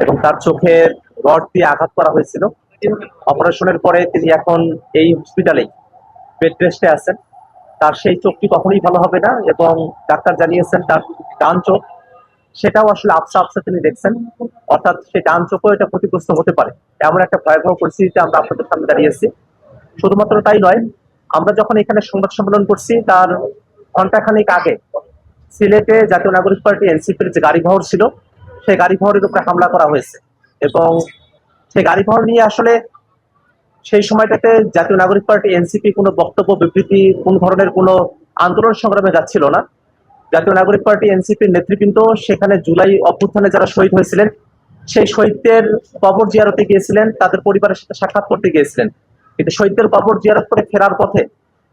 এবং তার চোখে রড দিয়ে আঘাত করা হয়েছিল। অপারেশনের পরে তিনি এখন এই হসপিটালেই বেড রেস্টে আছেন। তার সেই চোখটি কখনোই ভালো হবে না এবং ডাক্তার জানিয়েছেন তার ডান চোখ সেটাও আসলে আবসা আবসা তিনি দেখছেন, অর্থাৎ সেই ডান চোখও এটা ক্ষতিগ্রস্ত হতে পারে। এমন একটা ভয়াবহ পরিস্থিতিতে আমরা আপনাদের সামনে দাঁড়িয়েছি। শুধুমাত্র তাই নয়, আমরা যখন এখানে সংবাদ সম্মেলন করছি তার ঘন্টাখানেক আগে সিলেটে জাতীয় নাগরিক পার্টি এনসিপির যে গাড়ি বহর ছিল সেই গাড়ি বহরের উপরে হামলা করা হয়েছে এবং সেই গাড়ি বহর নিয়ে আসলে সেই সময়টাতে জাতীয় নাগরিক পার্টি এনসিপি কোনো বক্তব্য বিবৃতি কোন ধরনের কোনো আন্দোলন সংগ্রামে যাচ্ছিল না। জাতীয় নাগরিক পার্টি এনসিপির নেতৃবৃন্দ সেখানে জুলাই অভ্যুত্থানে যারা শহীদ হয়েছিলেন সেই শহীদদের কবর জিয়ারতে গিয়েছিলেন, তাদের পরিবারের সাথে সাক্ষাৎ করতে গিয়েছিলেন। কিন্তু শহীদদের কবর জিয়ারত করে ফেরার পথে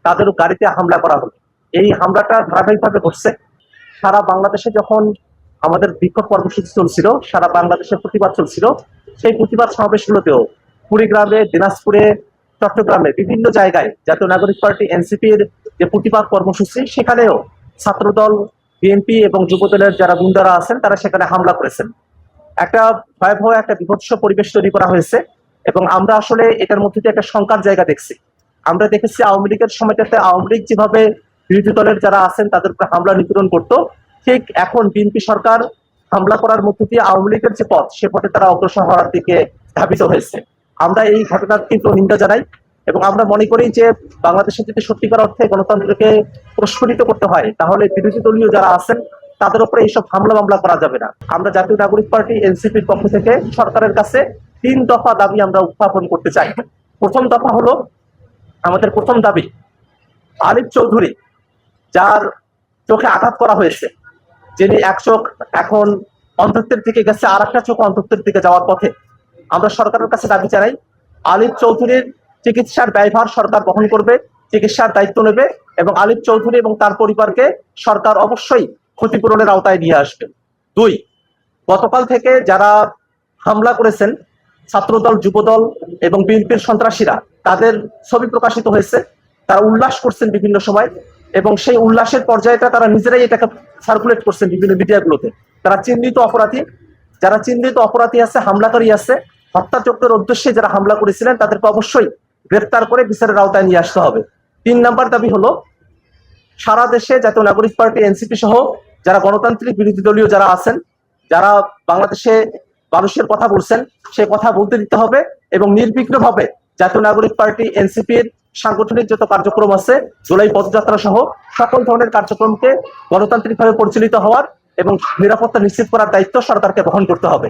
তাদের গাড়িতে হামলা করা হলো। এই হামলাটা ধারাবাহিকভাবে ঘটছে। সারা বাংলাদেশে যখন আমাদের বিক্ষোভ কর্মসূচি চলছিল, সারা বাংলাদেশের প্রতিবাদ চলছিল, সেই প্রতিবাদ সমাবেশগুলোতেও কুড়িগ্রামে, দিনাজপুরে, চট্টগ্রামে বিভিন্ন জায়গায় জাতীয় নাগরিক পার্টি এনসিপির যে প্রতিবাদ কর্মসূচি সেখানেও ছাত্রদল, বিএনপি এবং যুবদলের যারা গুন্ডারা আছেন তারা সেখানে হামলা করেছেন। একটা ভয়াবহ একটা বিভৎস পরিবেশ তৈরি করা হয়েছে এবং আমরা আসলে এটার মধ্যে দিয়ে একটা শঙ্কার জায়গা দেখছি। আমরা দেখেছি আওয়ামী লীগের সময়টাতে আওয়ামী লীগ যেভাবে বিরোধী দলের যারা আছেন তাদের উপরে হামলা নিপীড়ন করতো, ঠিক এখন বিএনপি সরকার হামলা করার মধ্য দিয়ে আওয়ামী লীগের যে পথ সে পথে তারা অগ্রসর হওয়ার দিকে ধাবিত হয়েছে। আমরা এই ঘটনার তীব্র নিন্দা জানাই এবং আমরা মনে করি যে বাংলাদেশে যদি সত্যিকার অর্থে গণতন্ত্রকে প্রস্ফুটিত করতে হয় তাহলে বিরোধী দলীয় যারা আছেন তাদের উপরে এইসব হামলা মামলা করা যাবে না। আমরা জাতীয় নাগরিক পার্টি এনসিপির পক্ষ থেকে সরকারের কাছে 3 দফা দাবি আমরা উত্থাপন করতে চাই। প্রথম দফা হলো, আমাদের প্রথম দাবি, আলিফ চৌধুরী যার চোখে আঘাত করা হয়েছে, যিনি এক চোখ এখন অন্ধত্বের দিকে গেছে, আর একটা চোখ অন্ধত্বের দিকে যাওয়ার পথে, আমরা সরকারের কাছে দাবি জানাই আলিফ চৌধুরীর চিকিৎসার ব্যয়ভার সরকার বহন করবে, চিকিৎসার দায়িত্ব নেবে এবং আলিফ চৌধুরী এবং তার পরিবারকে সরকার অবশ্যই ক্ষতিপূরণের আওতায় নিয়ে আসবে। 2, গতকাল থেকে যারা হামলা করেছেন ছাত্রদল, যুবদল এবং বিএনপির সন্ত্রাসীরা, তাদের ছবি প্রকাশিত হয়েছে, তারা উল্লাস করছেন বিভিন্ন সময় এবং সেই উল্লাসের পর্যায়টা তারা নিজেরাই এটাকে সার্কুলেট করছেন বিভিন্ন মিডিয়াগুলোতে। তারা চিহ্নিত অপরাধী, যারা চিহ্নিত অপরাধী আছে, হামলাকারী আছে, হত্যাযজ্ঞের উদ্দেশ্যে যারা হামলা করেছিলেন তাদেরকে অবশ্যই গ্রেফতার করে বিচারের আওতায় নিয়ে আসতে হবে। 3 নম্বর দাবি হলো, সারা দেশে জাতীয় নাগরিক পার্টি এনসিপি সহ যারা গণতান্ত্রিক বিরোধী দলীয় যারা আছেন, যারা বাংলাদেশে মানুষের কথা বলছেন সে কথা বলতে দিতে হবে এবং নির্বিঘ্নভাবে জাতীয় নাগরিক পার্টি এনসিপির সাংগঠনিক যত কার্যক্রম আছে, জুলাই পদযাত্রা সহ সকল ধরনের কার্যক্রমকে গণতান্ত্রিকভাবে পরিচালিত হওয়ার এবং নিরাপত্তা নিশ্চিত করার দায়িত্ব সরকারকে বহন করতে হবে।